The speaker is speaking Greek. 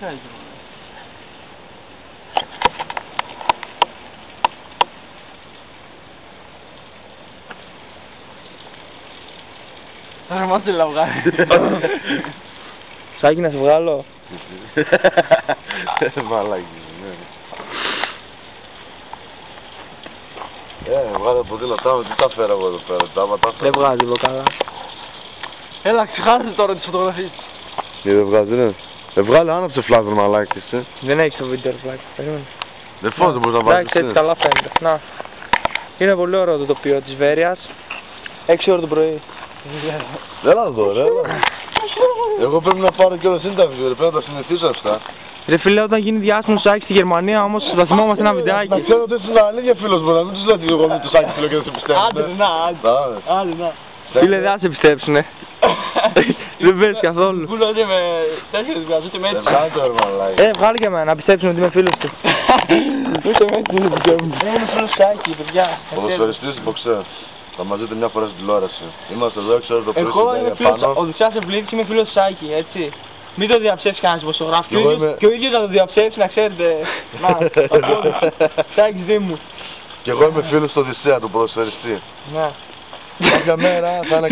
Άρα μας θέλει να βγάλει. Σάκη να σε βγάλω. Μαλάκι, ναι. Βγάλε ποδήλατά μου, τι τα φέρα εγώ εδώ πέρα, Δεν βγάζει εδώ καλά. Έλα, ξεχάστε τώρα τις φωτογραφίες. Δεν βγάζει, ναι. Βγάλε άναψε φλάζον μαλάκι, Δεν έχεις το βίντεο φλάκι, περίμενε. Δεν φως, δεν μπορείς να βάλεις. Εντάξει, έτσι καλά φαίνεται. Να. Είναι πολύ ωραίο το τοπίο της Βέρειας. 6 ώρα το πρωί. Έλα εδώ ρε, έλα. Εγώ πρέπει να πάρω κιόλας interview, πρέπει να τα συνηθίσω αυτά. Ρε φίλε, όταν γίνει διάσημος Σάκη στη Γερμανία όμως θα θυμόμαστε ένα βιντεάκι. Να ξέρω ότι είσαι αλήθεια φίλος μου, να μην τους λέω ότι εγώ είμαι το Σάκη φίλο και δεν σε πιστεύω. Άντε να. Φίλε, δεν θα σε πιστέψουνε. Δεν πες καθόλου. Πού λέτε με 4 βγάζω και με έτσι. Βγάλε το ρε μαλάκι. Βγάλε και εμένα, να πιστέψουν ότι είμαι φίλος του. Ούτε με έτσι δεν πιστεύουν. Είναι φίλος Σάκη, παιδιά. Ποδοσφαιριστής μποξέρ. Θα μας δείτε μια φορά στην τηλεόραση. Είμαστε εδώ, ξέρω το πρωί Εγώ στην είμαι φίλος, ο Δουσιάς Ευλίδης, είμαι φίλος Σάκη, έτσι. Μην το διαψεύσει κανένας δημοσιογράφος. Και ο ίδιος θα το διαψεύσει, να ξέρετε. Να, Σάκης Δήμου. Και εγώ είμαι φίλος του Οδυσσέα, του ποδοσφαιριστή. Ναι. Κάποια μέρα θα είναι